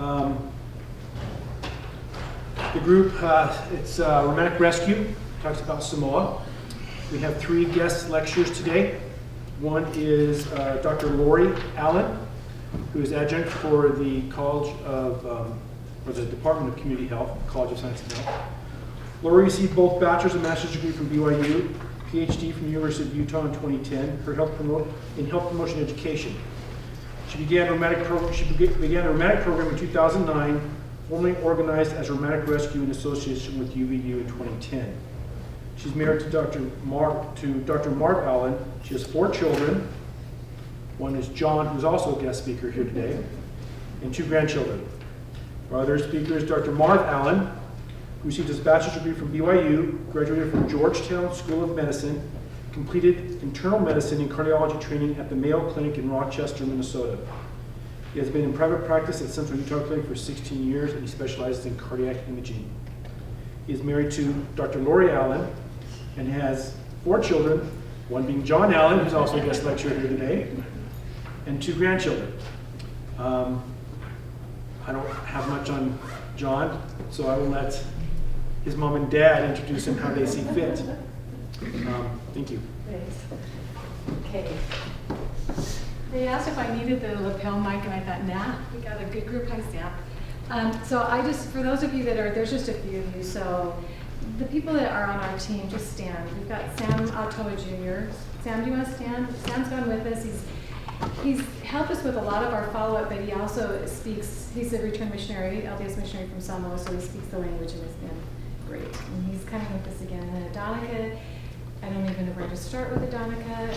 The group, it's Rheumatic Rescue, talks about Samoa. We have 3 guest lecturers today. One is Dr. Lori Allen, who is adjunct for the College of, or the Department of Community Health, College of Science and Health. Lori received both bachelor's and master's degree from BYU, PhD from the University of Utah in 2010, in health promotion education. She began a rheumatic program in 2009, formerly organized as Rheumatic Rescue in association with UVU in 2010. She's married to Dr. Mark Allen. She has 4 children. One is John, who's also a guest speaker here today, and 2 grandchildren. Our other speaker is Dr. Mark Allen, who received his bachelor's degree from BYU, graduated from Georgetown School of Medicine, completed internal medicine and cardiology training at the Mayo Clinic in Rochester, Minnesota. He has been in private practice at Central Utah Clinic for 16 years, and he specializes in cardiac imaging. He is married to Dr. Lori Allen and has 4 children, one being John Allen, who's also a guest lecturer here today, and 2 grandchildren. I don't have much on John, so I will let his mom and dad introduce him how they see fit. Thank you. Thanks. Okay. They asked if I needed the lapel mic, and I thought, nah, we got a good group. Hi, Sam. So I just, for those of you that are, there's just a few of you, so the people that are on our team, just stand. We've got Sam Altoa Jr. Sam, do you want to stand? Sam's gone with us. He's helped us with a lot of our follow-up, but he also speaks, he's a return missionary, LDS missionary from Samoa, so he speaks the language and has been great. And he's coming with us again. And then Adonica, I don't even know where to start with Adonica.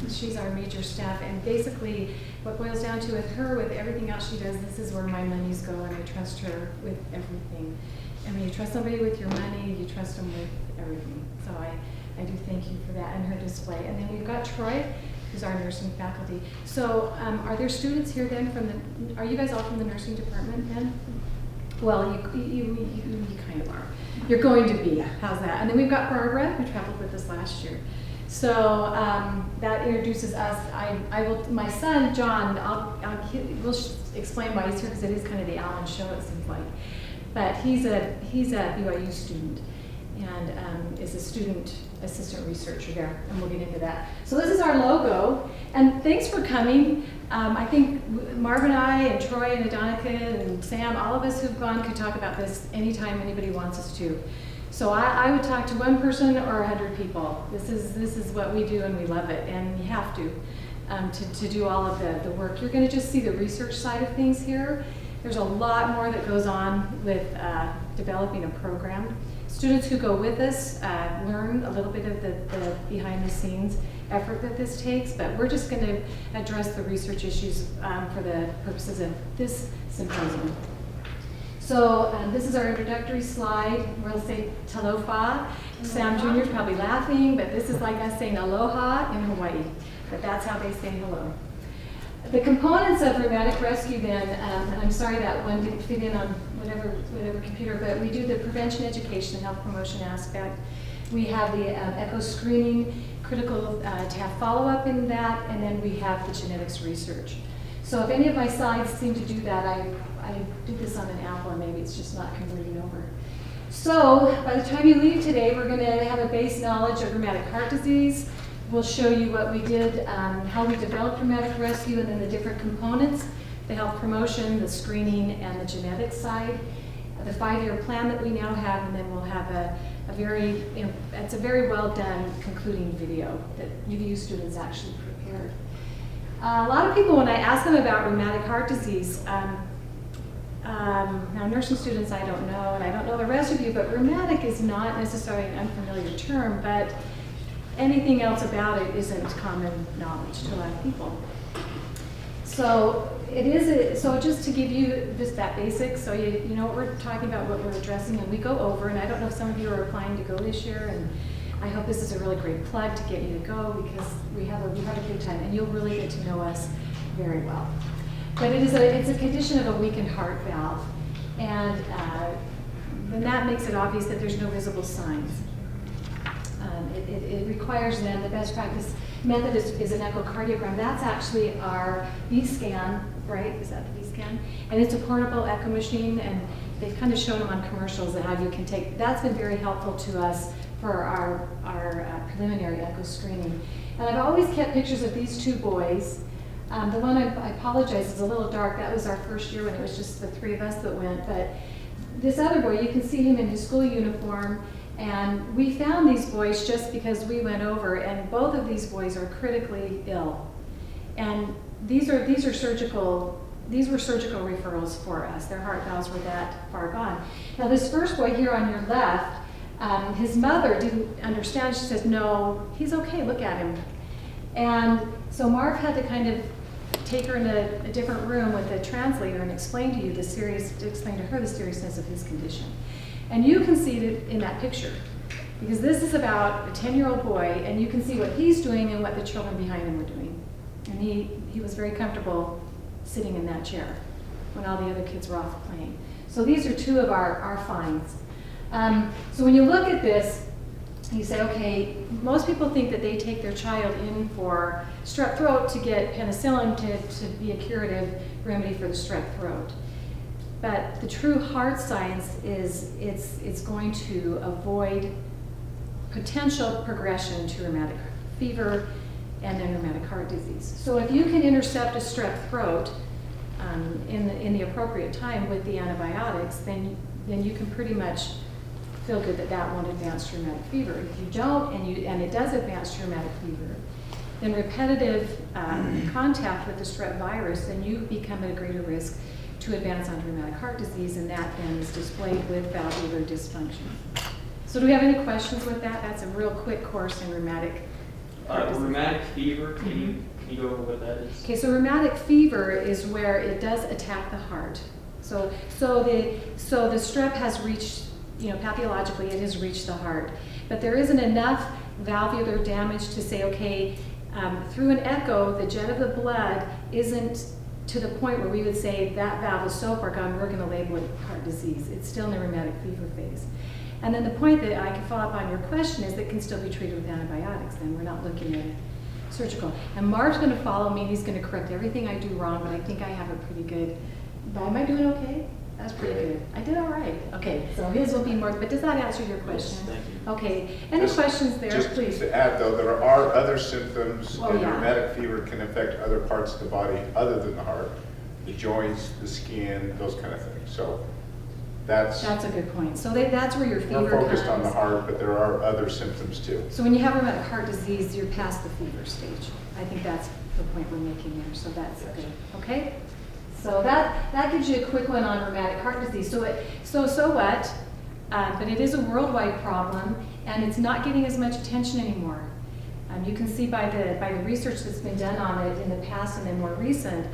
She's our major staff, and basically what boils down to with her, with everything else she does, this is where my monies go, and I trust her with everything. And when you trust somebody with your money, you trust them with everything. So I do thank you for that and her display. And then we've got Troy, who's our nursing faculty. So are there students here then from the, are you guys all from the nursing department then? Well, you kind of are. You're going to be. How's that? And then we've got Barbara, who traveled with us last year. So that introduces us. I will. My son John. We'll explain why he's here, because it is kind of the Allen show, it seems like. But he's a BYU student, and is a student assistant researcher there, and we'll get into that. So this is our logo, and thanks for coming. I think Marv and I and Troy and Adonica and Sam, all of us who've gone could talk about this anytime anybody wants us to. So I would talk to 1 person or 100 people. This is what we do, and we love it, and you have to do all of the work. You're going to just see the research side of things here. There's a lot more that goes on with developing a program. Students who go with us learn a little bit of the behind the scenes effort that this takes, but we're just going to address the research issues for the purposes of this symposium. So this is our introductory slide. We'll say talofa. Sam Jr. is probably laughing, but this is like us saying aloha in Hawaii, but that's how they say hello. The components of Rheumatic Rescue then, and I'm sorry that one didn't fit in on whatever computer, but we do the prevention, education, and health promotion aspect. We have the echo screening, critical to have follow-up in that, and then we have the genetics research. So if any of my slides seem to do that, I did this on an Apple, and maybe it's just not converting over. So by the time you leave today, we're going to have a base knowledge of rheumatic heart disease. We'll show you what we did, how we developed Rheumatic Rescue, and then the different components, the health promotion, the screening, and the genetics side, the 5-year plan that we now have, and then we'll have it's a very well done concluding video that UVU students actually prepared. A lot of people, when I ask them about rheumatic heart disease, now nursing students I don't know, and I don't know the rest of you, but rheumatic is not necessarily an unfamiliar term, but anything else about it isn't common knowledge to a lot of people. So it is, so just to give you just that basic, so you know what we're talking about, what we're addressing, and we go over, and I don't know if some of you are applying to go this year, and I hope this is a really great plug to get you to go, because we have a good time, and you'll really get to know us very well. But it's a condition of a weakened heart valve, and then that makes it obvious that there's no visible signs. It requires then the best practice method is an echocardiogram. That's actually our V-scan, right? Is that the V-scan? And it's a portable echo machine, and they've kind of shown them on commercials and how you can take. That's been very helpful to us for our preliminary echo screening. And I've always kept pictures of these two boys. The one I apologize is a little dark. That was our first year when it was just the three of us that went. But this other boy, you can see him in his school uniform. And we found these boys just because we went over, and both of these boys are critically ill. And these were surgical referrals for us. Their heart valves were that far gone. Now this first boy here on your left, his mother didn't understand. She says, "No, he's okay, look at him." And so Marv had to kind of take her in a different room with a translator and explain to her the seriousness of his condition. And you can see it in that picture, because this is about a 10-year-old boy, and you can see what he's doing and what the children behind him were doing. And he was very comfortable sitting in that chair when all the other kids were off playing. So these are two of our finds. So when you look at this, you say, okay, most people think that they take their child in for strep throat to get penicillin to be a curative remedy for the strep throat. But the true hard science is it's going to avoid potential progression to rheumatic fever and then rheumatic heart disease. So if you can intercept a strep throat in the appropriate time with the antibiotics, then you can pretty much feel good that won't advance to rheumatic fever. If you don't, and it does advance to rheumatic fever, then repetitive contact with the strep virus, then you become at a greater risk to advance onto rheumatic heart disease, and that then is displayed with valvular dysfunction. So do we have any questions with that? That's a real quick course in rheumatic heart disease. Rheumatic fever, can you go over what that is? Okay, so rheumatic fever is where it does attack the heart. So the strep has reached, pathologically it has reached the heart, but there isn't enough valvular damage to say, okay, through an echo, the jet of the blood isn't to the point where we would say that valve is so far gone, we're going to label it heart disease. It's still in the rheumatic fever phase. And then the point that I can follow up on your question is that it can still be treated with antibiotics. Then we're not looking at surgical. And Mark's going to follow me. He's going to correct everything I do wrong, but I think I have a pretty good. Am I doing okay? That's pretty good. I did all right. Okay, so his will be more. But does that answer your question? Yes, thank you. Okay. Any questions there, please? Just to add, though, there are other symptoms, Oh, and yeah. rheumatic fever can affect other parts of the body other than the heart, the joints, the skin, those kind of things. So that's a good point. So that's where your fever we're focused on the comes. heart, but there are other symptoms too. So when you have rheumatic heart disease, you're past the fever stage. I think that's the point we're making there. So that's good. Okay. So that gives you a quick one on rheumatic heart disease. So what? But it is a worldwide problem, and it's not getting as much attention anymore. You can see by the research that's been done on it in the past and then more recent.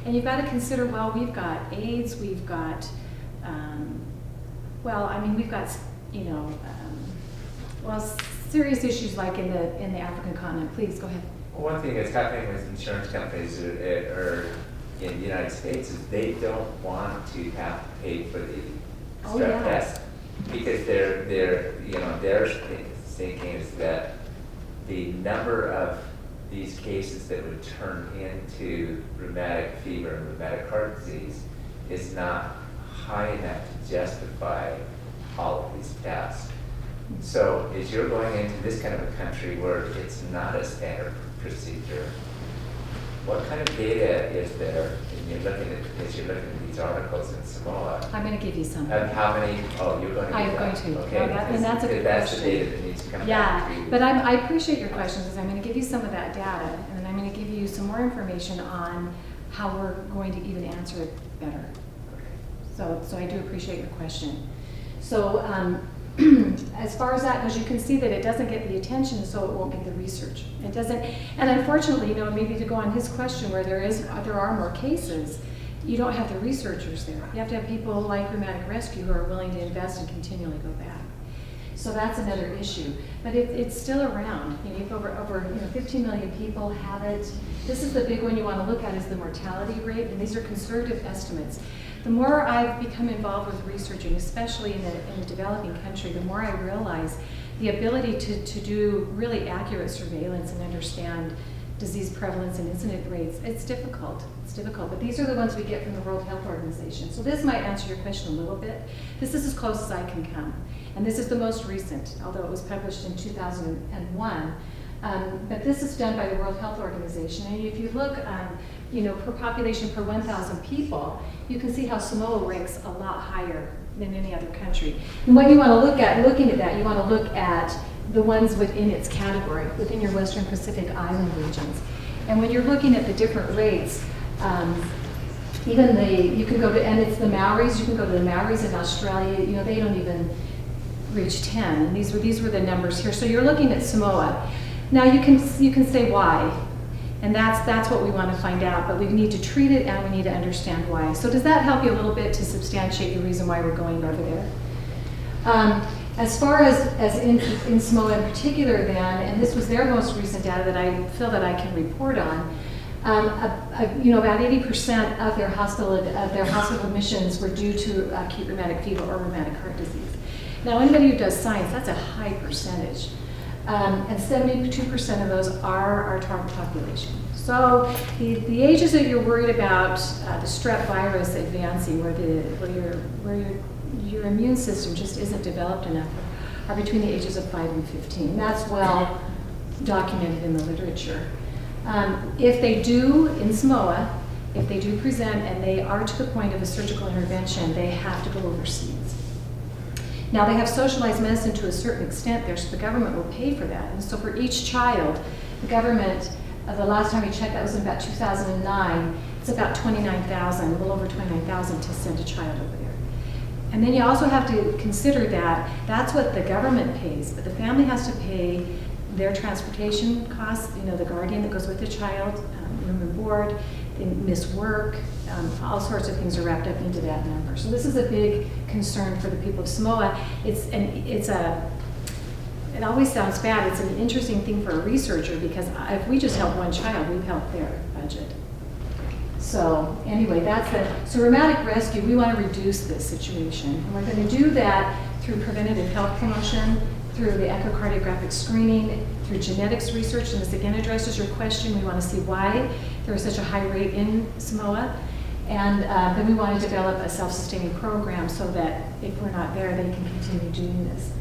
And you've got to consider, well, we've got AIDS, we've got, we've got, serious issues like in the African continent. Please go ahead. One thing that's happening with insurance companies or in the United States is they don't want to have to pay for the strep test because their thinking is that the number of these cases that would turn into rheumatic fever and rheumatic heart disease is not high enough to justify all of these tests. So as you're going into this kind of a country where it's not a standard procedure, what kind of data is there, and you're looking at these articles in Samoa? I'm going to give you some. Of how many, you're going to I'm give going that. to. Okay, No, and that's a good that's the question. data that needs to come back Yeah, to you. but I appreciate your questions, because I'm going to give you some of that data, and then I'm going to give you some more information on how we're going to even answer it better. So I do appreciate your question. So as far as that goes, you can see that it doesn't get the attention, so it won't get the research. It doesn't, and unfortunately, maybe to go on his question, where there are more cases, you don't have the researchers there. You have to have people like Rheumatic Rescue who are willing to invest and continually go back. So that's another issue. But it's still around. You've over 15 million people have it. This is the big one you want to look at, is the mortality rate, and these are conservative estimates. The more I've become involved with researching, especially in a developing country, the more I realize the ability to do really accurate surveillance and understand disease prevalence and incident rates, it's difficult. It's difficult, but these are the ones we get from the World Health Organization. So this might answer your question a little bit. This is as close as I can come. And this is the most recent, although it was published in 2001. But this is done by the World Health Organization. And if you look, per population per 1,000 people, you can see how Samoa ranks a lot higher than any other country. And what you want to look at, looking at that, you want to look at the ones within its category, within your Western Pacific Island regions. And when you're looking at the different rates, you can go to, and it's the Maoris, you can go to the Maoris in Australia, they don't even reach 10. And these were the numbers here. So you're looking at Samoa. Now you can say why, and that's what we want to find out, but we need to treat it and we need to understand why. So does that help you a little bit to substantiate the reason why we're going over there? As far as in Samoa in particular then, and this was their most recent data that I feel that I can report on, about 80% of their hospital admissions were due to acute rheumatic fever or rheumatic heart disease. Now anybody who does science, that's a high percentage. And 72% of those are our target population. So the ages that you're worried about the strep virus advancing, where your immune system just isn't developed enough, are between the ages of 5 and 15. That's well documented in the literature. If they do, in Samoa, if they do present and they are to the point of a surgical intervention, they have to go overseas. Now they have socialized medicine to a certain extent there, so the government will pay for that. And so for each child, the government, the last time we checked, that was in about 2009, it's about $29,000, a little over $29,000 to send a child over there. And then you also have to consider that that's what the government pays, but the family has to pay their transportation costs, the guardian that goes with the child, room and board, they miss work, all sorts of things are wrapped up into that number. So this is a big concern for the people of Samoa. It always sounds bad. It's an interesting thing for a researcher because if we just help one child, we've helped their budget. So anyway, so rheumatic rescue, we want to reduce this situation. And we're going to do that through preventative health promotion, through the echocardiographic screening, through genetics research, and this again addresses your question. We want to see why there is such a high rate in Samoa. And then we want to develop a self-sustaining program so that if we're not there, they can continue doing this.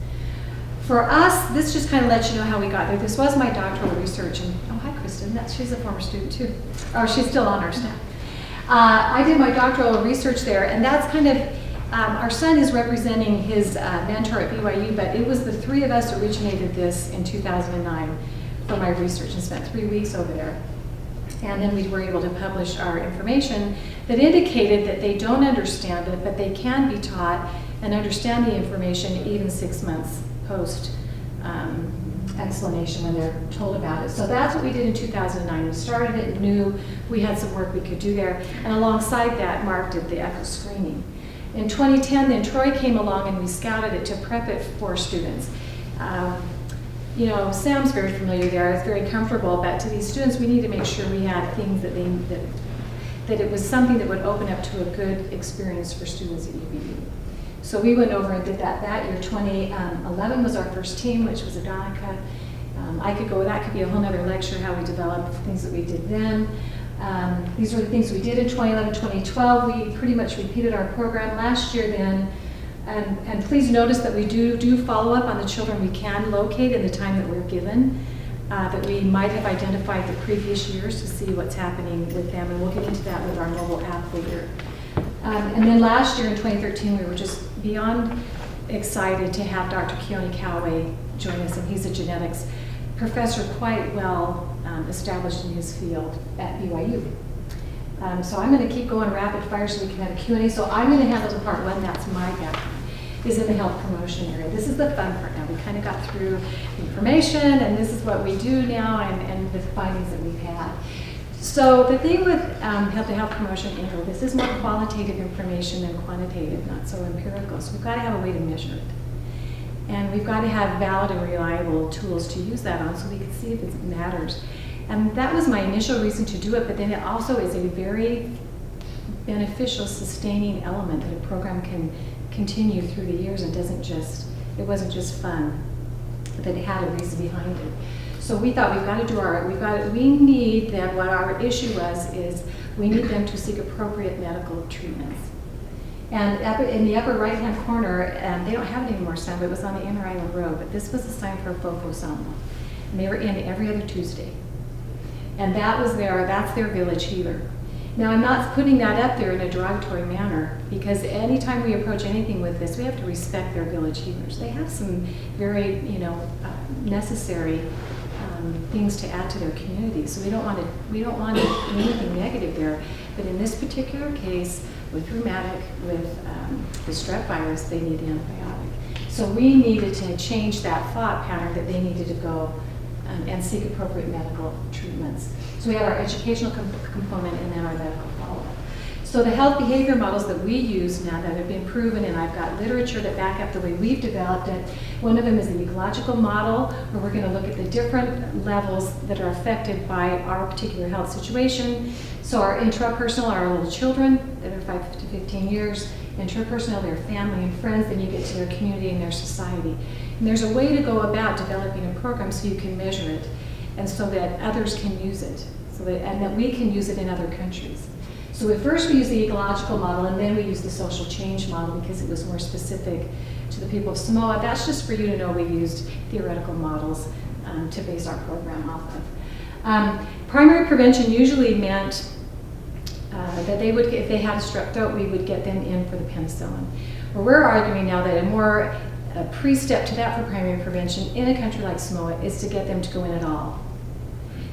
For us, this just kind of lets you know how we got there. This was my doctoral research, and oh, hi, Kristen. She's a former student too. Oh, she's still on our staff. I did my doctoral research there, and that's kind of, our son is representing his mentor at BYU, but it was the three of us originated this in 2009 for my research and spent 3 weeks over there. And then we were able to publish our information that indicated that they don't understand it, but they can be taught and understand the information even 6 months post explanation when they're told about it. So that's what we did in 2009. We started it and knew we had some work we could do there. And alongside that, Mark did the echo screening. In 2010, then Troy came along and we scouted it to prep it for students. Sam's very familiar there, it's very comfortable, but to these students, we need to make sure we had things that it was something that would open up to a good experience for students at UVU. So we went over and did that year. 2011 was our first team, which was Adonica. That could be a whole nother lecture, how we developed things that we did then. These were the things we did in 2011, 2012. We pretty much repeated our program last year then. And please notice that we do follow up on the children we can locate in the time that we're given, that we might have identified the previous years to see what's happening with them, and we'll get into that with our mobile app later. And then last year in 2013, we were just beyond excited to have Dr. Keone Coway join us, and he's a genetics professor quite well established in his field at BYU. So I'm going to keep going rapid fire so we can have a Q&A. So I'm going to handle the part one, that's my background, is in the health promotion area. This is the fun part now. We kind of got through the information, and this is what we do now, and the findings that we've had. So the thing with health promotion, this is more qualitative information than quantitative, not so empirical. So we've got to have a way to measure it. And we've got to have valid and reliable tools to use that on so we can see if it matters. And that was my initial reason to do it, but then it also is a very beneficial, sustaining element that a program can continue through the years and it wasn't just fun. but that it had a reason behind it. So we thought we need them, what our issue was is we need them to seek appropriate medical treatments. And in the upper right-hand corner, they don't have it anymore, son, but it was on the Inner Island Road, but this was a sign for Fofo Samoa. And they were in every other Tuesday. And that's their village healer. Now, I'm not putting that up there in a derogatory manner, because anytime we approach anything with this, we have to respect their village healers. They have some very, necessary things to add to their community. So we don't want anything negative there. But in this particular case, with rheumatic, with the strep virus, they need the antibiotic. So we needed to change that thought pattern that they needed to go and seek appropriate medical treatments. So we have our educational component and then our medical follow-up. So the health behavior models that we use now that have been proven, and I've got literature that back up the way we've developed it. One of them is the ecological model, where we're going to look at the different levels that are affected by our particular health situation. So our intrapersonal are our little children that are 5 to 15 years. Interpersonal, their family and friends, then you get to their community and their society. And there's a way to go about developing a program so you can measure it, and so that others can use it, and that we can use it in other countries. So at first we used the ecological model, and then we used the social change model because it was more specific to the people of Samoa. That's just for you to know we used theoretical models to base our program off of. Primary prevention usually meant that they would, if they had a strep throat, we would get them in for the penicillin. Well, we're arguing now that a pre-step to that for primary prevention in a country like Samoa is to get them to go in at all.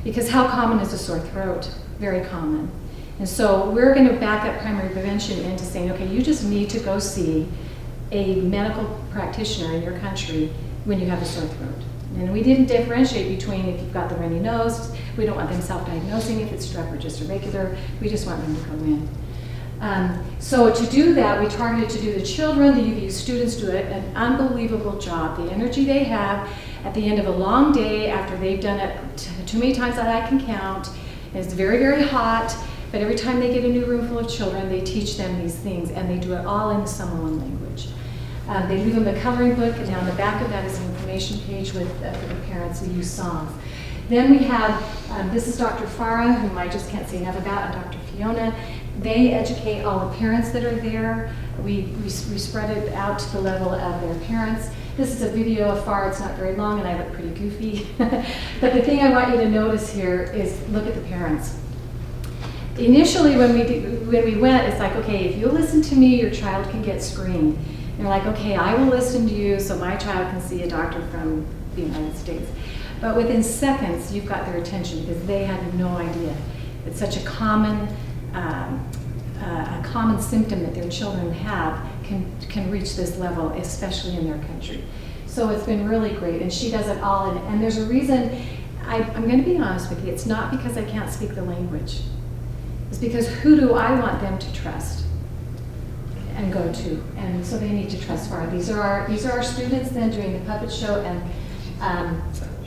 Because how common is a sore throat? Very common. And so we're going to back up primary prevention into saying, okay, you just need to go see a medical practitioner in your country when you have a sore throat. And we didn't differentiate between if you've got the runny nose, we don't want them self-diagnosing if it's strep or just a regular, we just want them to go in. So to do that, we targeted to do the children, the UVU students do an unbelievable job. The energy they have at the end of a long day after they've done it too many times that I can count. It's very, very hot, but every time they get a new room full of children, they teach them these things, and they do it all in the Samoan language. They leave them a coloring book, and on the back of that is an information page with for the parents who use songs. Then we have, this is Dr. Farah, whom I just can't say enough about, and Dr. Fiona. They educate all the parents that are there. We spread it out to the level of their parents. This is a video of Farah. It's not very long, and I look pretty goofy. But the thing I want you to notice here is look at the parents. Initially, when we went, it's like, okay, if you listen to me, your child can get screened. And they're like, okay, I will listen to you so my child can see a doctor from the United States. But within seconds, you've got their attention because they had no idea. It's such a common symptom that their children have can reach this level, especially in their country. So it's been really great, and she does it all. And there's a reason, I'm going to be honest with you, it's not because I can't speak the language. It's because who do I want them to trust and go to? And so they need to trust Farah. These are our students then doing the puppet show, and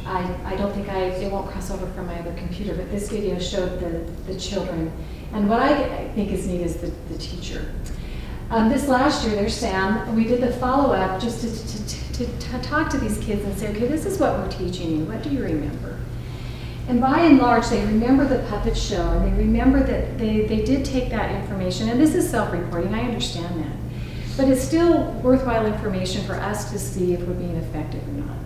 I don't think it won't cross over from my other computer, but this video showed the children. And what I think is neat is the teacher. This last year, there's Sam, we did the follow-up just to talk to these kids and say, okay, this is what we're teaching you. What do you remember? And by and large, they remember the puppet show, and they remember that they did take that information, and this is self-reporting, I understand that. But it's still worthwhile information for us to see if we're being effective or not.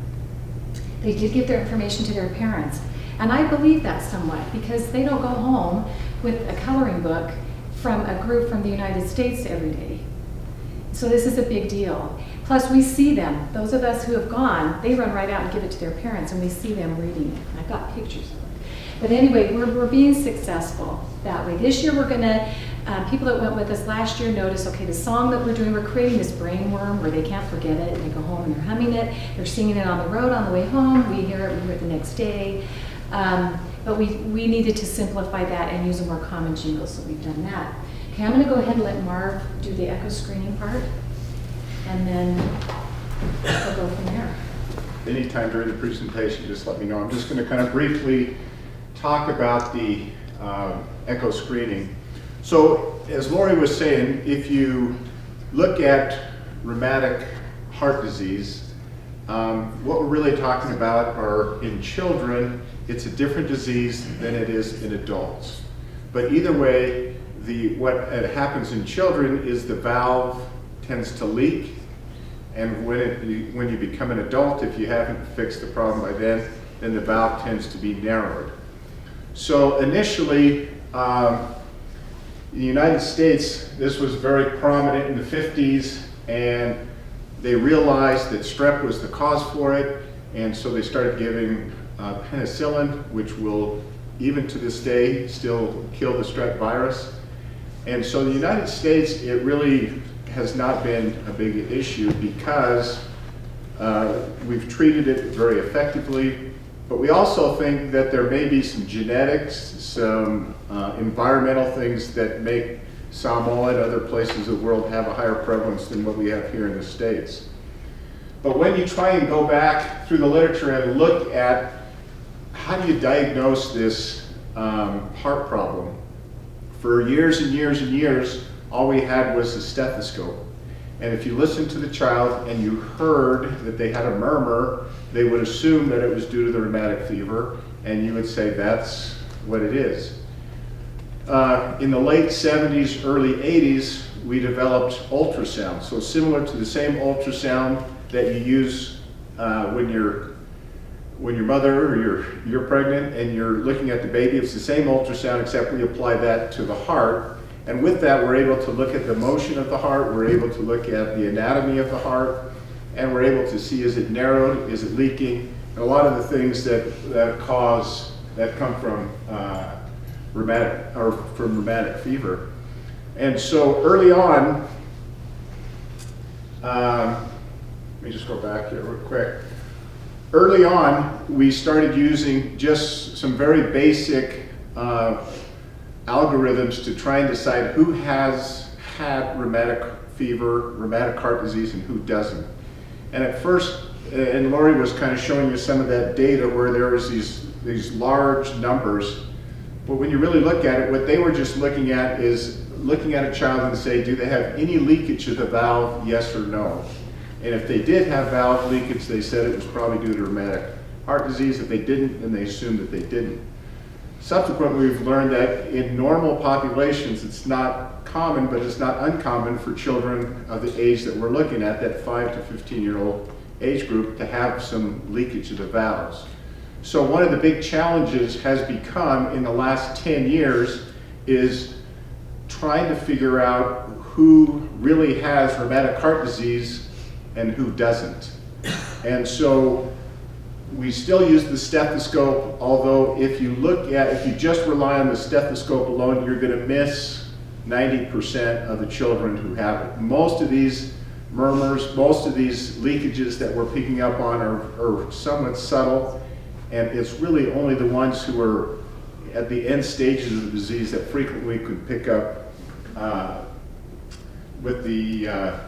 They did give their information to their parents, and I believe that somewhat, because they don't go home with a coloring book from a group from the United States every day. So this is a big deal. Plus, we see them. Those of us who have gone, they run right out and give it to their parents, and we see them reading it. I've got pictures of it. But anyway, we're being successful that way. This year, we're going to, people that went with us last year noticed, okay, the song that we're doing, we're creating this brain worm where they can't forget it, and they go home and they're humming it. They're singing it on the road on the way home. We hear it the next day. But we needed to simplify that and use a more common jingle, so we've done that. Okay, I'm going to go ahead and let Marv do the echo screening part, and then we'll go from there. Anytime during the presentation, just let me know. I'm just going to kind of briefly talk about the echo screening. So, as Lori was saying, if you look at rheumatic heart disease, what we're really talking about are in children, it's a different disease than it is in adults. But either way, what happens in children is the valve tends to leak, and when you become an adult, if you haven't fixed the problem by then the valve tends to be narrowed. So initially, in the United States, this was very prominent in the 50s, and they realized that strep was the cause for it, and so they started giving penicillin, which will, even to this day, still kill the strep virus. And so in the United States, it really has not been a big issue because we've treated it very effectively. But we also think that there may be some genetics, some environmental things that make Samoa and other places of the world have a higher prevalence than what we have here in the States. But when you try and go back through the literature and look at how do you diagnose this heart problem, for years and years and years, all we had was a stethoscope. And if you listened to the child and you heard that they had a murmur, they would assume that it was due to the rheumatic fever, and you would say that's what it is. In the late 70s, early 80s, we developed ultrasound. So similar to the same ultrasound that you use when your mother or you're pregnant and you're looking at the baby, it's the same ultrasound except we apply that to the heart. And with that, we're able to look at the motion of the heart, we're able to look at the anatomy of the heart, and we're able to see, is it narrowed, is it leaking, and a lot of the things that come from rheumatic fever. And so early on, let me just go back here real quick. Early on, we started using just some very basic algorithms to try and decide who has had rheumatic fever, rheumatic heart disease, and who doesn't. And at first, and Lori was kind of showing you some of that data where there was these large numbers. But when you really look at it, what they were just looking at is looking at a child and say, do they have any leakage of the valve, yes or no? And if they did have valve leakage, they said it was probably due to rheumatic heart disease. If they didn't, then they assumed that they didn't. Subsequently, we've learned that in normal populations, it's not common, but it's not uncommon for children of the age that we're looking at, that 5 to 15-year-old age group, to have some leakage of the valves. So one of the big challenges has become in the last 10 years is trying to figure out who really has rheumatic heart disease and who doesn't. And so we still use the stethoscope, although if you just rely on the stethoscope alone, you're going to miss 90% of the children who have it. Most of these murmurs, most of these leakages that we're picking up on are somewhat subtle, and it's really only the ones who are at the end stages of the disease that frequently could pick up with the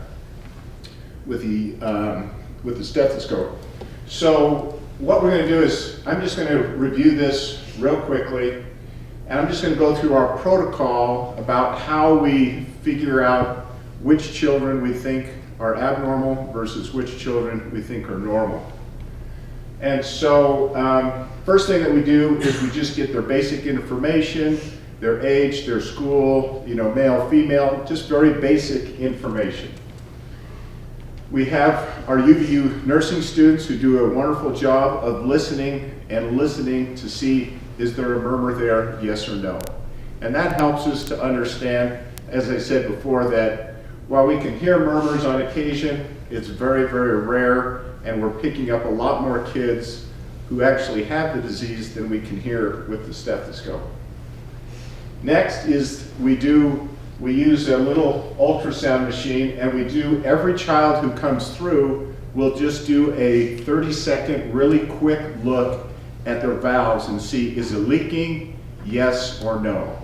stethoscope. So what we're going to do is, I'm just going to review this real quickly, and I'm just going to go through our protocol about how we figure out which children we think are abnormal versus which children we think are normal. And so, first thing that we do is we just get their basic information, their age, their school, male, female, just very basic information. We have our UVU nursing students who do a wonderful job of listening to see, is there a murmur there, yes or no? And that helps us to understand, as I said before, that while we can hear murmurs on occasion, it's very, very rare, and we're picking up a lot more kids who actually have the disease than we can hear with the stethoscope. Next is we use a little ultrasound machine, and we do, every child who comes through, we'll just do a 30-second really quick look at their valves and see, is it leaking, yes or no?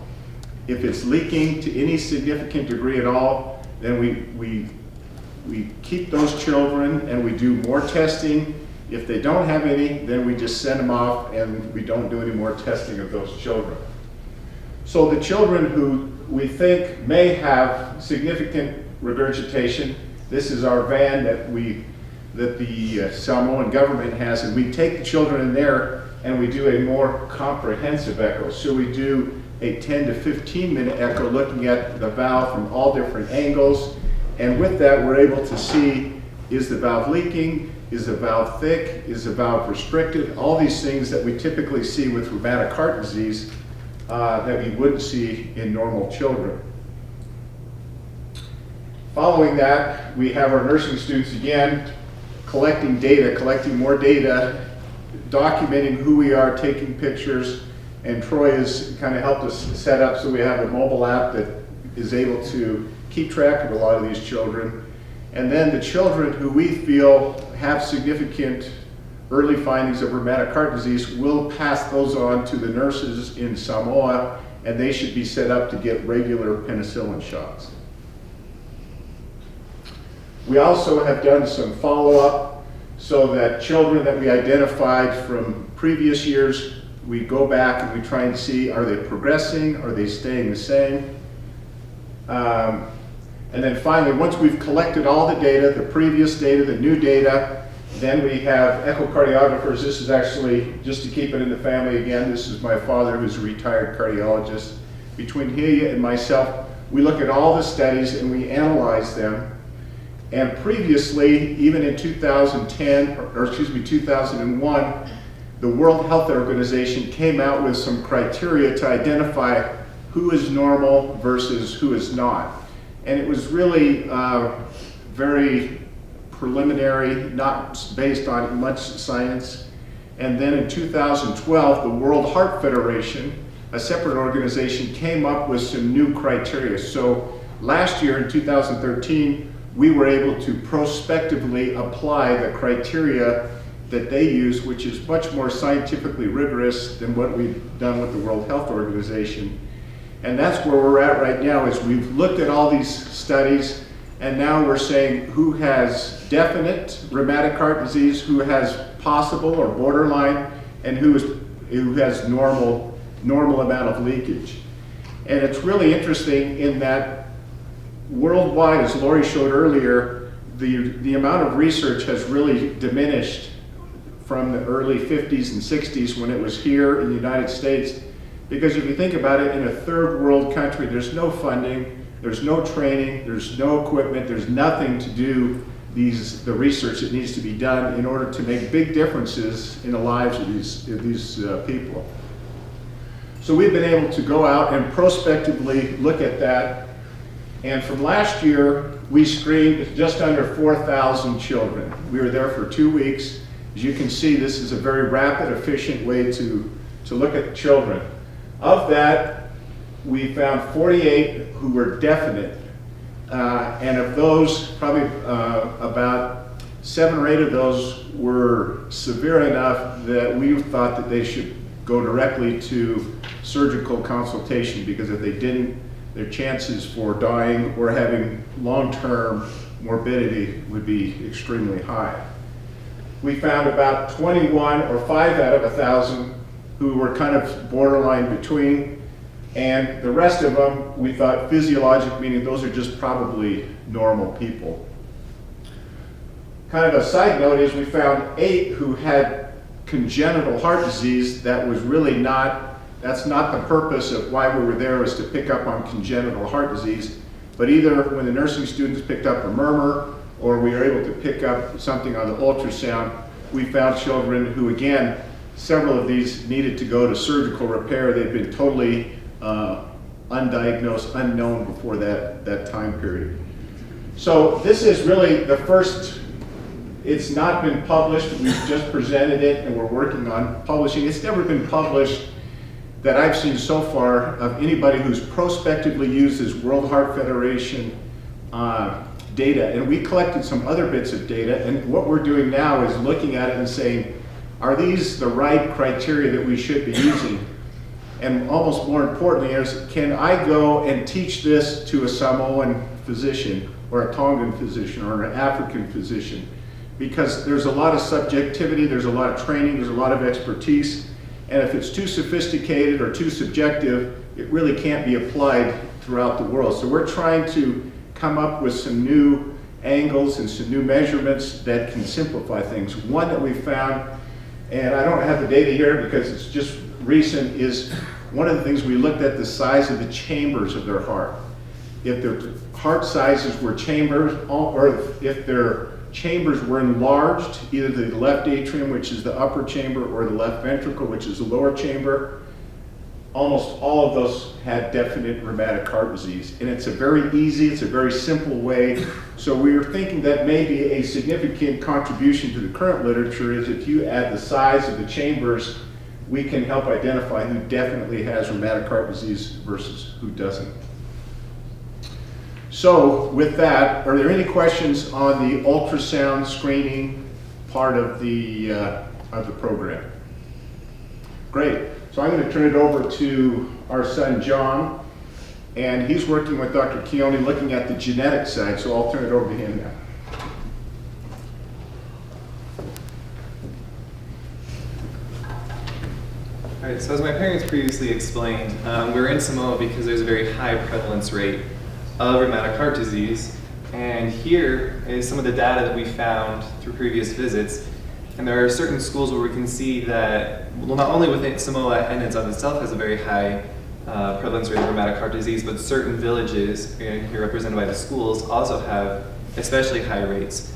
If it's leaking to any significant degree at all, then we keep those children and we do more testing. If they don't have any, then we just send them off and we don't do any more testing of those children. So the children who we think may have significant regurgitation, this is our van that we that the Samoan government has, and we take the children in there and we do a more comprehensive echo. So we do a 10 to 15 minute echo looking at the valve from all different angles, and with that we're able to see, is the valve leaking, is the valve thick, is the valve restricted, all these things that we typically see with rheumatic heart disease that we wouldn't see in normal children. Following that, we have our nursing students again collecting data, collecting more data, documenting who we are, taking pictures, and Troy has kind of helped us set up so we have a mobile app that is able to keep track of a lot of these children. And then the children who we feel have significant early findings of rheumatic heart disease, we'll pass those on to the nurses in Samoa, and they should be set up to get regular penicillin shots. We also have done some follow-up so that children that we identified from previous years, we go back and we try and see, are they progressing, are they staying the same? And then finally, once we've collected all the data, the previous data, the new data, then we have echocardiographers. This is actually, just to keep it in the family again, this is my father who's a retired cardiologist. Between Helia and myself, we look at all the studies and we analyze them. And previously, even in 2001, the World Health Organization came out with some criteria to identify who is normal versus who is not. And it was really very preliminary, not based on much science. And then in 2012, the World Heart Federation, a separate organization, came up with some new criteria. So last year in 2013, we were able to prospectively apply the criteria that they use, which is much more scientifically rigorous than what we've done with the World Health Organization. And that's where we're at right now, is we've looked at all these studies, and now we're saying who has definite rheumatic heart disease, who has possible or borderline, and who has normal amount of leakage. And it's really interesting in that worldwide, as Lori showed earlier, the amount of research has really diminished from the early 50s and 60s when it was here in the United States. Because if you think about it, in a third world country, there's no funding, there's no training, there's no equipment, there's nothing to do the research that needs to be done in order to make big differences in the lives of these people. So we've been able to go out and prospectively look at that. And from last year, we screened just under 4,000 children. We were there for 2 weeks. As you can see, this is a very rapid, efficient way to look at children. Of that, we found 48 who were definite. And of those, probably about 7 or 8 of those were severe enough that we thought that they should go directly to surgical consultation, because if they didn't, their chances for dying or having long-term morbidity would be extremely high. We found about 21, or 5 out of 1,000, who were kind of borderline between, and the rest of them we thought physiologic, meaning those are just probably normal people. Kind of a side note is we found 8 who had congenital heart disease. That was really that's not the purpose of why we were there, was to pick up on congenital heart disease, but either when the nursing students picked up a murmur or we were able to pick up something on the ultrasound, we found children who, again, several of these needed to go to surgical repair. They'd been totally undiagnosed, unknown before that time period. So this is really the first. It's not been published. We've just presented it and we're working on publishing. It's never been published that I've seen so far of anybody who's prospectively used this World Heart Federation data. And we collected some other bits of data, and what we're doing now is looking at it and saying, are these the right criteria that we should be using? And almost more importantly is, can I go and teach this to a Samoan physician or a Tongan physician or an African physician? Because there's a lot of subjectivity, there's a lot of training, there's a lot of expertise, and if it's too sophisticated or too subjective, it really can't be applied throughout the world. So we're trying to come up with some new angles and some new measurements that can simplify things. One that we found, and I don't have the data here because it's just recent, is one of the things we looked at the size of the chambers of their heart. If their heart sizes were chambers, or if their chambers were enlarged, either the left atrium, which is the upper chamber, or the left ventricle, which is the lower chamber, almost all of those had definite rheumatic heart disease. And it's a very easy, it's a very simple way. So we were thinking that maybe a significant contribution to the current literature is if you add the size of the chambers, we can help identify who definitely has rheumatic heart disease versus who doesn't. So with that, are there any questions on the ultrasound screening part of the program? Great. So I'm going to turn it over to our son John, and he's working with Dr. Keone looking at the genetic side, so I'll turn it over to him now. All right, so as my parents previously explained, we're in Samoa because there's a very high prevalence rate of rheumatic heart disease, and here is some of the data that we found through previous visits. And there are certain schools where we can see that, well, not only within Samoa and itself has a very high prevalence rate of rheumatic heart disease, but certain villages, here represented by the schools, also have especially high rates.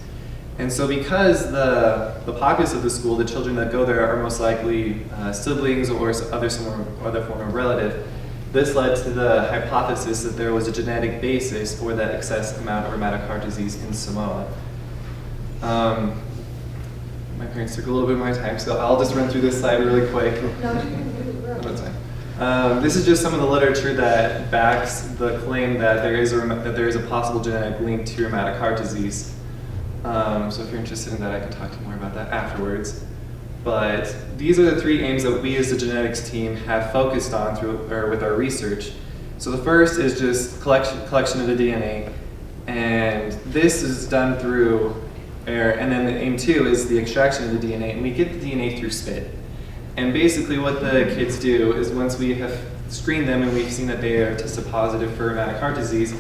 And so because the populace of the school, the children that go there are most likely siblings or other form of relative, this led to the hypothesis that there was a genetic basis for that excess amount of rheumatic heart disease in Samoa. My parents took a little bit of my time, so I'll just run through this slide really quick. No, That's fine. This is just some of the literature that backs the claim that there is a possible genetic link to rheumatic heart disease. So if you're interested in that, I can talk to you more about that afterwards. But these are the three aims that we as the genetics team have focused on with our research. So the first is just collection of the DNA, and this is done through and then the aim two is the extraction of the DNA, and we get the DNA through spit. And basically what the kids do is once we have screened them and we've seen that they are tested positive for rheumatic heart disease,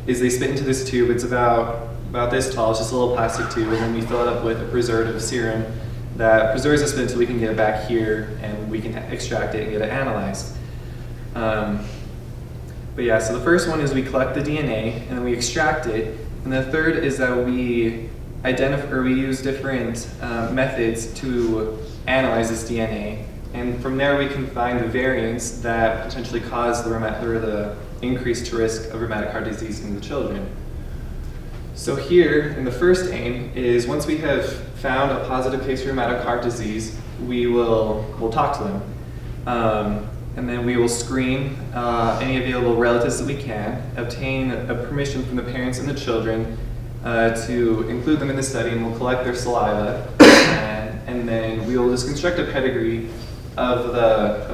is they spit into this tube. It's about this tall, it's just a little plastic tube, and then we fill it up with a preservative serum that preserves the spit until we can get it back here and we can extract it and get it analyzed. But yeah, so the first one is we collect the DNA and then we extract it, and the third is that we use different methods to analyze this DNA, and from there we can find the variants that potentially cause the increased risk of rheumatic heart disease in the children. So here, in the first aim, is once we have found a positive case for rheumatic heart disease, we'll talk to them. And then we will screen any available relatives that we can, obtain a permission from the parents and the children to include them in the study, and we'll collect their saliva, and then we will just construct a pedigree of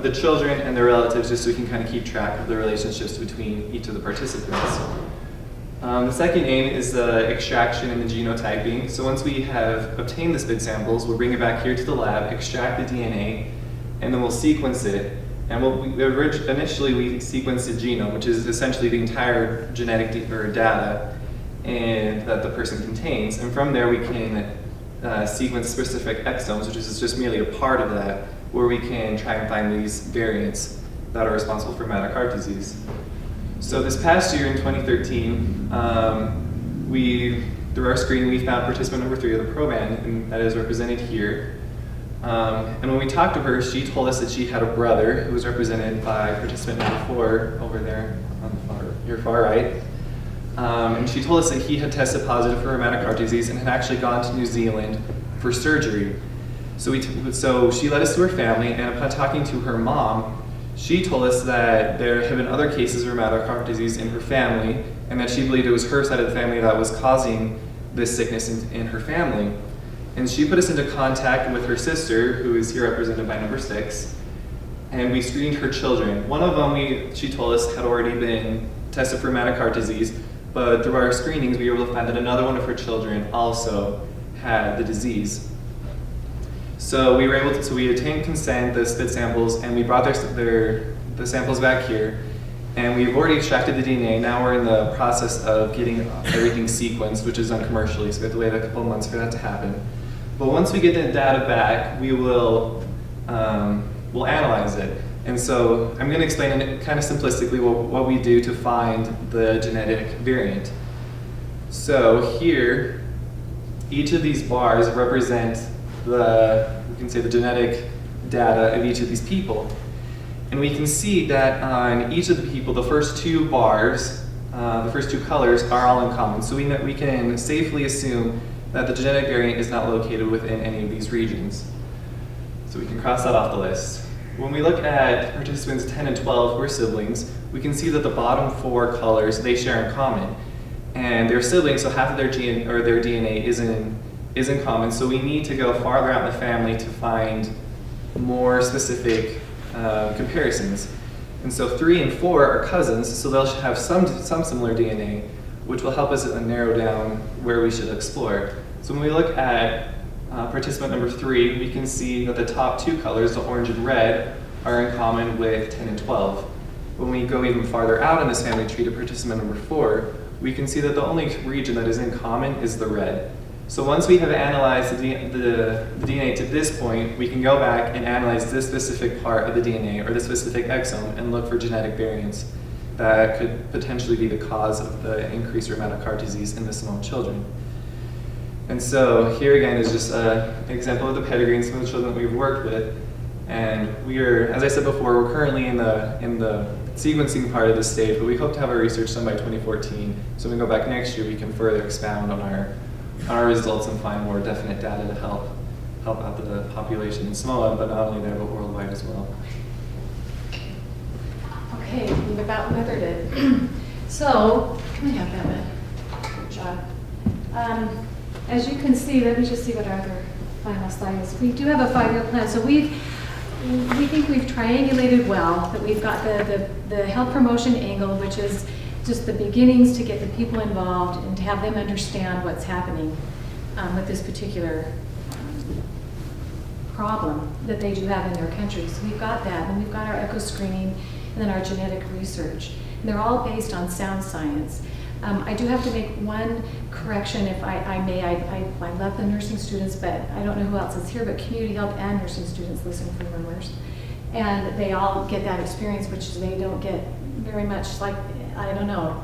the children and their relatives, just so we can kind of keep track of the relationships between each of the participants. The second aim is the extraction and the genotyping. So once we have obtained the spit samples, we'll bring it back here to the lab, extract the DNA, and then we'll sequence it. And initially we sequence the genome, which is essentially the entire genetic data and that the person contains, and from there we can sequence specific exomes, which is just merely a part of that, where we can try and find these variants that are responsible for rheumatic heart disease. So this past year in 2013, through our screening, we found participant number 3 of the program, and that is represented here. And when we talked to her, she told us that she had a brother who was represented by participant number 4 over there on your far right. And she told us that he had tested positive for rheumatic heart disease and had actually gone to New Zealand for surgery. So she led us to her family, and upon talking to her mom, she told us that there had been other cases of rheumatic heart disease in her family, and that she believed it was her side of the family that was causing this sickness in her family. And she put us into contact with her sister, who is here represented by number 6, and we screened her children. One of them, she told us, had already been tested for rheumatic heart disease, but through our screenings, we were able to find that another one of her children also had the disease. So we obtained consent, the spit samples, and we brought the samples back here. And we've already extracted the DNA. Now we're in the process of getting everything sequenced, which is done commercially, so we have to wait a couple of months for that to happen. But once we get the data back, we will we'll analyze it. And so I'm going to explain it kind of simplistically what we do to find the genetic variant. So here, each of these bars represent we can say the genetic data of each of these people. And we can see that on each of the people, the first two bars, the first two colors are all in common. So we can safely assume that the genetic variant is not located within any of these regions. So we can cross that off the list. When we look at participants 10 and 12 who are siblings, we can see that the bottom four colors, they share in common. And they're siblings, so half of their DNA is in common. So we need to go farther out in the family to find more specific comparisons. And so 3 and 4 are cousins, so they'll have some similar DNA, which will help us narrow down where we should explore. So when we look at participant number 3, we can see that the top two colors, the orange and red, are in common with 10 and 12. When we go even farther out in this family tree to participant number 4, we can see that the only region that is in common is the red. So once we have analyzed the DNA to this point, we can go back and analyze this specific part of the DNA or this specific exome and look for genetic variants that could potentially be the cause of the increased rheumatic heart disease in the Samoan children. And so here again is just an example of the pedigree and some of the children that we've worked with. And we are, as I said before, we're currently in the sequencing part of this stage, but we hope to have our research done by 2014. So when we go back next year, we can further expound on our results and find more definite data to help out the population in Samoa, but not only there, but worldwide as well. Okay, we've about weathered it. So, can we have that one? Good job. As you can see, let me just see what our other final slide is. We do have a 5-year plan. So we think we've triangulated well, that we've got the health promotion angle, which is just the beginnings to get the people involved and to have them understand what's happening with this particular problem that they do have in their country. So we've got that, and we've got our echo screening, and then our genetic research. And they're all based on sound science. I do have to make one correction, if I may. I love the nursing students, but I don't know who else is here, but community health and nursing students listen for rumors. And they all get that experience, which they don't get very much. Like, I don't know,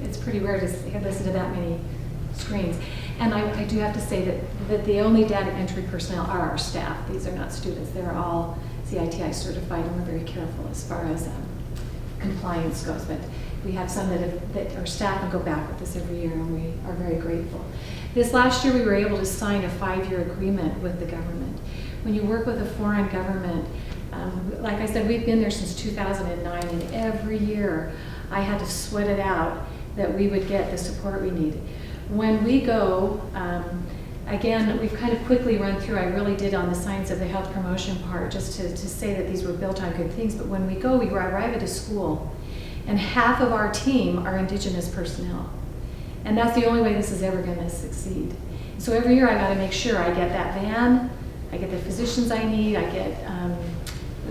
it's pretty rare to listen to that many screens. And I do have to say that the only data entry personnel are our staff. These are not students. They're all CITI certified, and we're very careful as far as compliance goes. But we have some that are staff and go back with us every year, and we are very grateful. This last year, we were able to sign a 5-year agreement with the government. When you work with a foreign government, like I said, we've been there since 2009, and every year I had to sweat it out that we would get the support we needed. When we go, again, we've kind of quickly run through, I really did on the science of the health promotion part, just to say that these were built on good things, but when we go, we arrive at a school, and half of our team are Indigenous personnel. And that's the only way this is ever going to succeed. So every year I got to make sure I get that van, I get the physicians I need, I get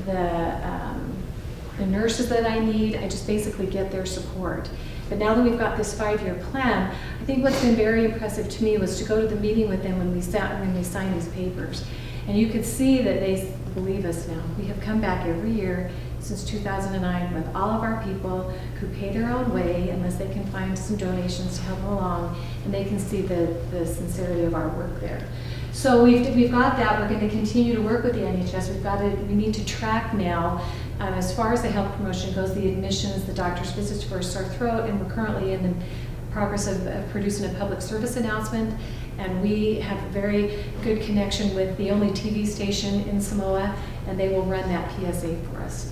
the nurses that I need. I just basically get their support. But now that we've got this 5-year plan, I think what's been very impressive to me was to go to the meeting with them when we signed these papers. And you could see that they believe us now. We have come back every year since 2009 with all of our people who pay their own way unless they can find some donations to help them along, and they can see the sincerity of our work there. So we've got that. We're going to continue to work with the NHS. We need to track now, as far as the health promotion goes, the admissions, the doctor's visits for a sore throat, and we're currently in the progress of producing a public service announcement. And we have a very good connection with the only TV station in Samoa, and they will run that PSA for us.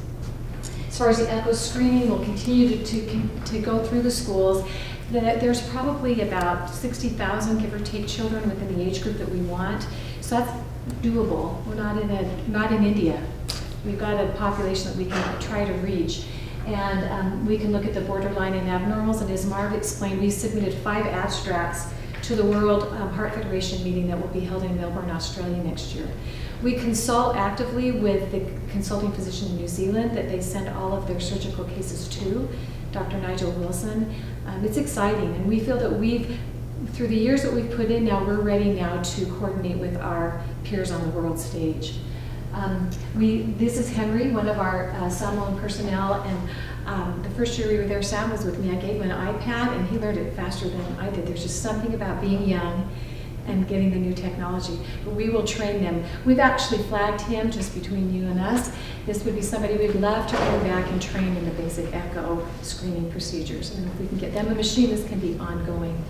As far as the echo screening, we'll continue to go through the schools. There's probably about 60,000, give or take, children within the age group that we want. So that's doable. We're not in India. We've got a population that we can try to reach. And we can look at the borderline and abnormals. And as Marv explained, we submitted 5 abstracts to the World Heart Federation meeting that will be held in Melbourne, Australia next year. We consult actively with the consulting physician in New Zealand that they send all of their surgical cases to, Dr. Nigel Wilson. It's exciting, and we feel that through the years that we've put in now, we're ready now to coordinate with our peers on the world stage. This is Henry, one of our Samoan personnel, and the first year we were there, Sam was with me. I gave him an iPad, and he learned it faster than I did. There's just something about being young and getting the new technology. But we will train them. We've actually flagged him, just between you and us. This would be somebody we'd love to bring back and train in the basic echo screening procedures. And if we can get them a machine, this can be ongoing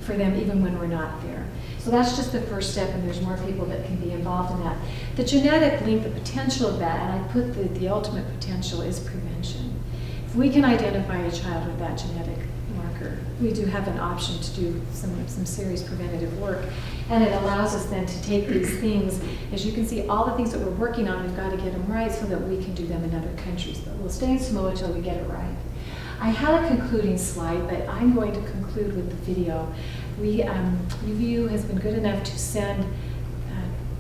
for them even when we're not there. So that's just the first step, and there's more people that can be involved in that. The genetic link, the potential of that, and I put the ultimate potential is prevention. If we can identify a child with that genetic marker, we do have an option to do some serious preventative work. And it allows us then to take these things, as you can see, all the things that we're working on, we've got to get them right so that we can do them in other countries. But we'll stay in Samoa until we get it right. I had a concluding slide, but I'm going to conclude with the video. UVU has been good enough to send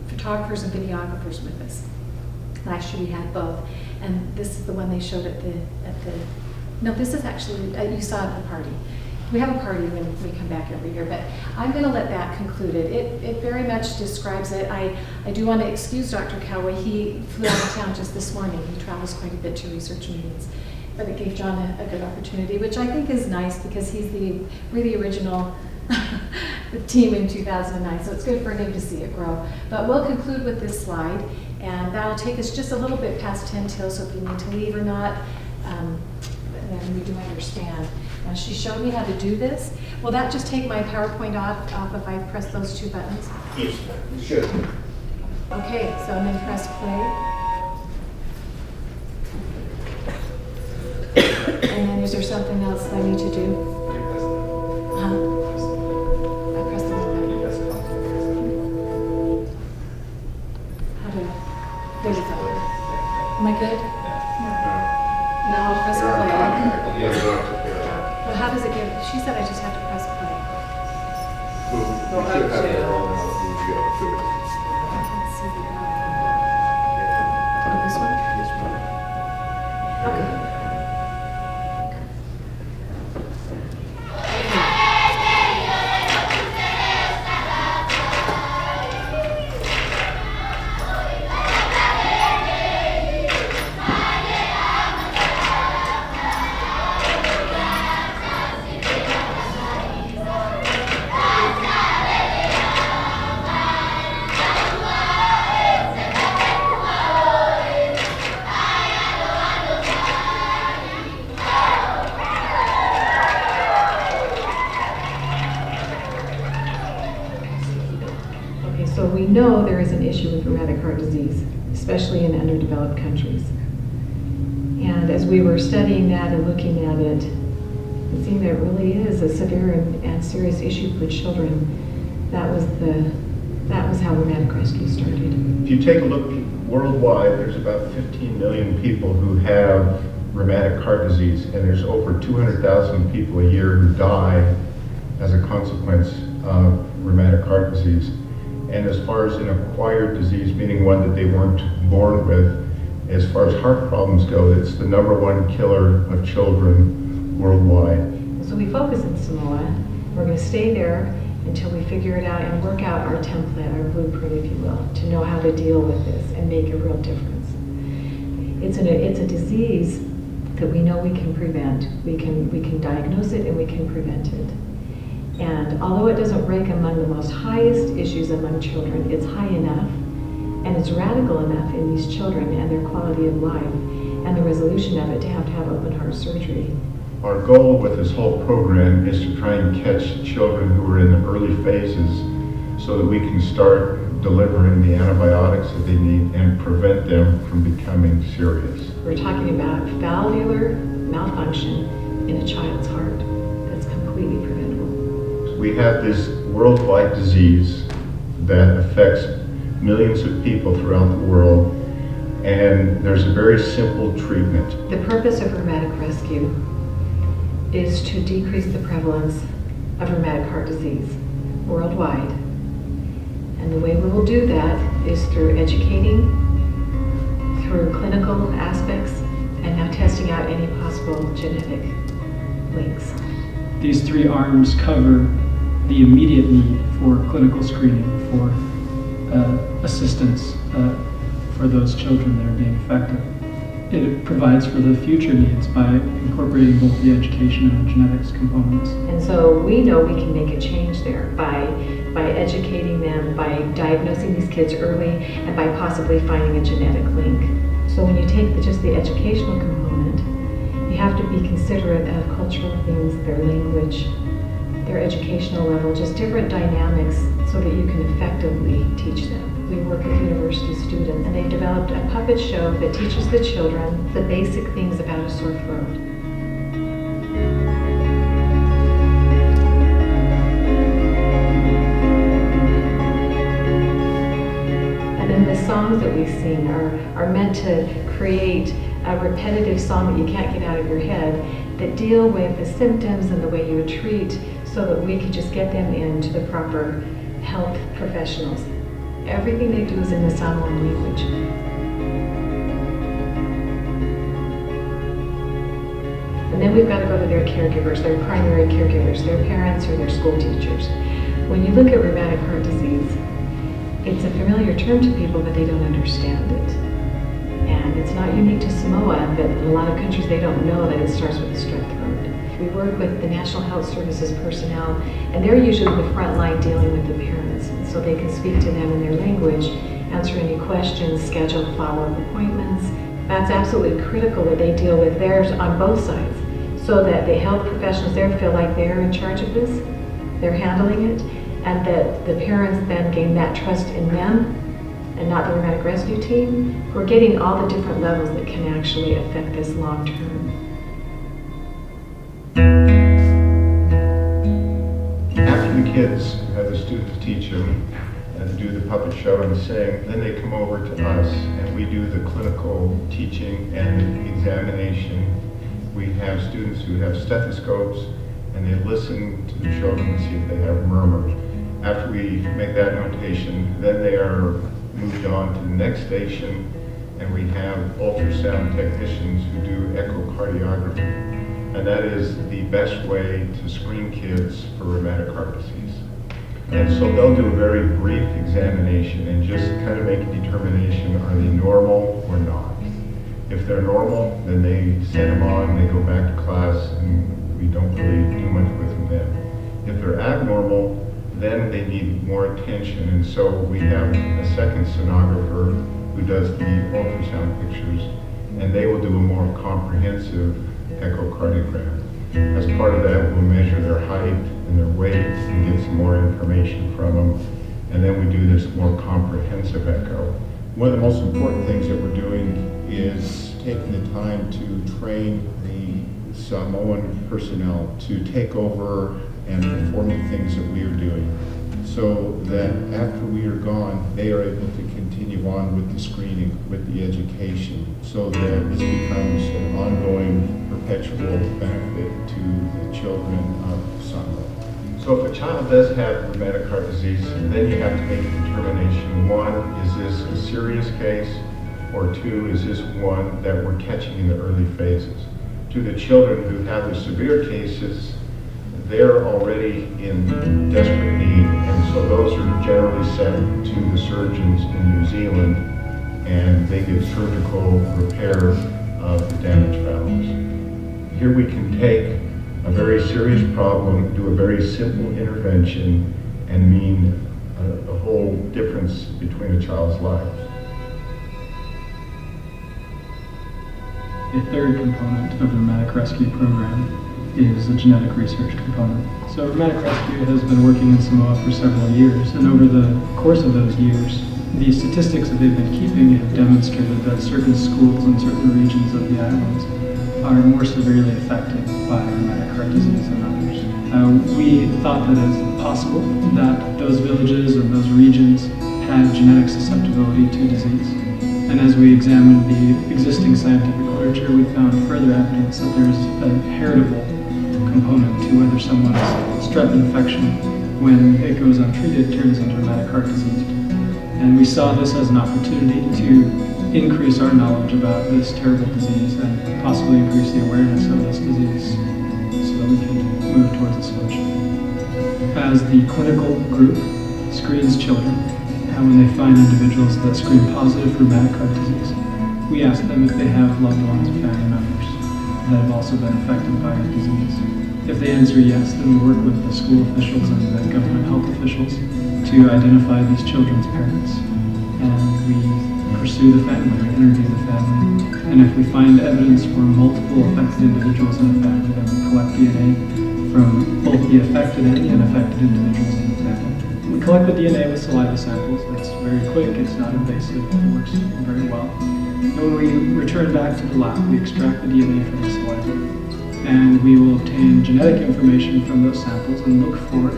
photographers and videographers with us. Last year we had both, and this is the one they showed no, this is actually, you saw at the party. We have a party when we come back every year, but I'm going to let that conclude it. It very much describes it. I do want to excuse Dr. Coway. He flew out of town just this morning. He travels quite a bit to research meetings. But it gave John a good opportunity, which I think is nice because he's we're the original team in 2009, so it's good for him to see it grow. But we'll conclude with this slide, and that'll take us just a little bit past 10 till, so if you need to leave or not, then we do understand. Now, she showed me how to do this. Will that just take my PowerPoint off if I press those two buttons? Yes, you should. Okay, so I'm going to press play. And then is there something else I need to do? I press the wrong button. How do I? There we go. Am I good? Now I'll press play. Well, how does it get? She said I just have to press play. I can't see the oh, this one? Okay. So we know there is an issue with rheumatic heart disease, especially in underdeveloped countries. And as we were studying that and looking at it, and seeing that it really is a severe and serious issue for children, that was how Rheumatic Rescue started. If you take a look worldwide, there's about 15 million people who have rheumatic heart disease, and there's over 200,000 people a year who die as a consequence of rheumatic heart disease. And as far as an acquired disease, meaning one that they weren't born with, as far as heart problems go, it's the #1 killer of children worldwide. So we focus in Samoa. We're going to stay there until we figure it out and work out our template, our blueprint, if you will, to know how to deal with this and make a real difference. It's a disease that we know we can prevent. We can diagnose it and we can prevent it. And although it doesn't rank among the most highest issues among children, it's high enough and it's radical enough in these children and their quality of life and the resolution of it to have open heart surgery. Our goal with this whole program is to try and catch children who are in the early phases so that we can start delivering the antibiotics that they need and prevent them from becoming serious. We're talking about valvular malfunction in a child's heart that's completely preventable. We have this worldwide disease that affects millions of people throughout the world, and there's a very simple treatment. The purpose of Rheumatic Rescue is to decrease the prevalence of rheumatic heart disease worldwide. And the way we will do that is through educating, through clinical aspects, and now testing out any possible genetic links. These three arms cover the immediate need for clinical screening, for assistance for those children that are being affected. It provides for the future needs by incorporating both the education and the genetics components. And so we know we can make a change there by educating them, by diagnosing these kids early, and by possibly finding a genetic link. So when you take just the educational component, you have to be considerate of cultural things, their language, their educational level, just different dynamics so that you can effectively teach them. We work with university students, and they've developed a puppet show that teaches the children the basic things about a sore throat. And then the songs that we sing are meant to create a repetitive song that you can't get out of your head that deal with the symptoms and the way you would treat, so that we could just get them into the proper health professionals. Everything they do is in the Samoan language. And then we've got to go to their caregivers, their primary caregivers, their parents or their school teachers. When you look at rheumatic heart disease, it's a familiar term to people, but they don't understand it. And it's not unique to Samoa, but in a lot of countries they don't know that it starts with a strep throat. We work with the National Health Services personnel, and they're usually the front line dealing with the parents, so they can speak to them in their language, answer any questions, schedule follow-up appointments. That's absolutely critical that they deal with theirs on both sides, so that the health professionals there feel like they're in charge of this, they're handling it, and that the parents then gain that trust in them and not the rheumatic rescue team. We're getting all the different levels that can actually affect this long term. After the kids have the students teach them and do the puppet show and sing, then they come over to us and we do the clinical teaching and examination. We have students who have stethoscopes and they listen to the children and see if they have murmurs. After we make that notation, then they are moved on to the next station, and we have ultrasound technicians who do echocardiography. And that is the best way to screen kids for rheumatic heart disease. And so they'll do a very brief examination and just kind of make a determination, are they normal or not? If they're normal, then they send them on, they go back to class, and we don't really do much with them then. If they're abnormal, then they need more attention, and so we have a second sonographer who does the ultrasound pictures, and they will do a more comprehensive echocardiogram. As part of that, we'll measure their height and their weight and get some more information from them, and then we do this more comprehensive echo. One of the most important things that we're doing is taking the time to train the Samoan personnel to take over and perform the things that we are doing, so that after we are gone, they are able to continue on with the screening, with the education, so that this becomes an ongoing, perpetual benefit to the children of Samoa. So if a child does have rheumatic heart disease, then you have to make a determination. One, is this a serious case? Or two, is this one that we're catching in the early phases? To the children who have the severe cases, they're already in desperate need, and so those are generally sent to the surgeons in New Zealand, and they get surgical repair of the damaged valves. Here we can take a very serious problem, do a very simple intervention, and mean a whole difference between a child's life. The third component of the Rheumatic Rescue Program is a genetic research component. So Rheumatic Rescue has been working in Samoa for several years, and over the course of those years, the statistics that they've been keeping have demonstrated that certain schools in certain regions of the islands are more severely affected by rheumatic heart disease than others. We thought that it's possible that those villages and those regions had genetic susceptibility to disease. And as we examined the existing scientific literature, we found further evidence that there's a heritable component to whether someone's strep infection when it goes untreated, turns into rheumatic heart disease. And we saw this as an opportunity to increase our knowledge about this terrible disease and possibly increase the awareness of this disease so that we can move towards a solution. As the clinical group screens children, and when they find individuals that screen positive for rheumatic heart disease, we ask them if they have loved ones or family members that have also been affected by the disease. If they answer yes, then we work with the school officials and the government health officials to identify these children's parents. And we pursue the family, or interview the family. And if we find evidence for multiple affected individuals in the family, then we collect DNA from both the affected and the unaffected individuals in the family. We collect the DNA with saliva samples. It's very quick, it's not invasive, it works very well. And when we return back to the lab, we extract the DNA from the saliva. And we will obtain genetic information from those samples and look for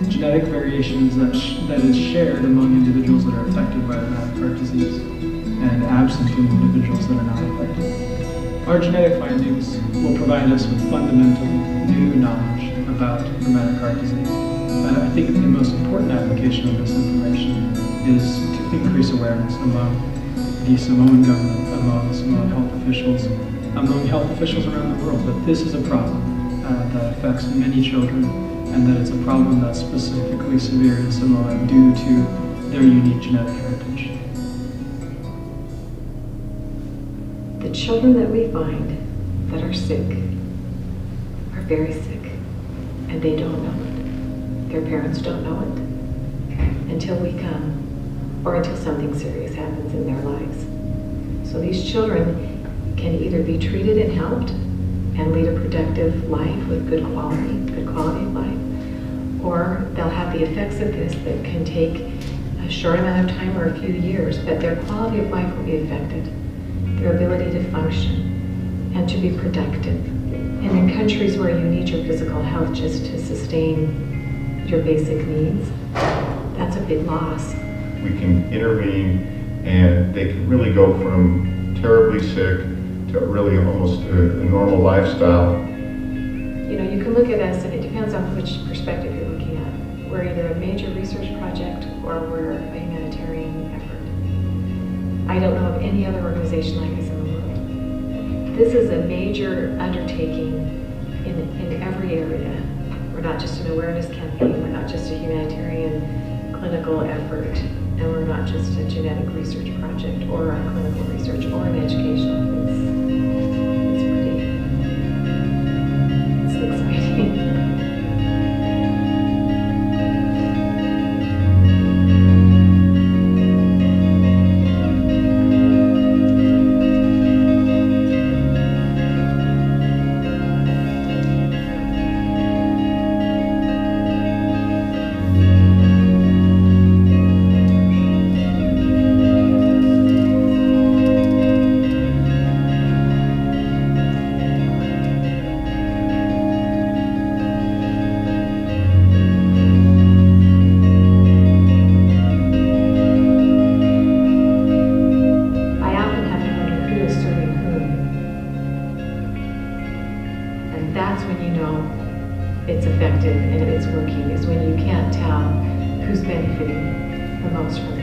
genetic variations that is shared among individuals that are affected by rheumatic heart disease and absent in individuals that are not affected. Our genetic findings will provide us with fundamental new knowledge about rheumatic heart disease. I think the most important application of this information is to increase awareness among the Samoan government, among Samoan health officials, among health officials around the world, that this is a problem that affects many children, and that it's a problem that's specifically severe in Samoa due to their unique genetic heritage. The children that we find that are sick are very sick, and they don't know it. Their parents don't know it until we come, or until something serious happens in their lives. So these children can either be treated and helped and lead a productive life with good quality of life, or they'll have the effects of this that can take a short amount of time or a few years, but their quality of life will be affected, their ability to function and to be productive. And in countries where you need your physical health just to sustain your basic needs, that's a big loss. We can intervene, and they can really go from terribly sick to really almost a normal lifestyle. You know, you can look at us, and it depends on which perspective you're looking at. We're either a major research project or we're a humanitarian effort. I don't know of any other organization like us in the world. This is a major undertaking in every area. We're not just an awareness campaign, we're not just a humanitarian clinical effort, and we're not just a genetic research project or a clinical research or an educational. It's exciting. That's when you know it's effective and it's working, is when you can't tell who's benefiting the most from it.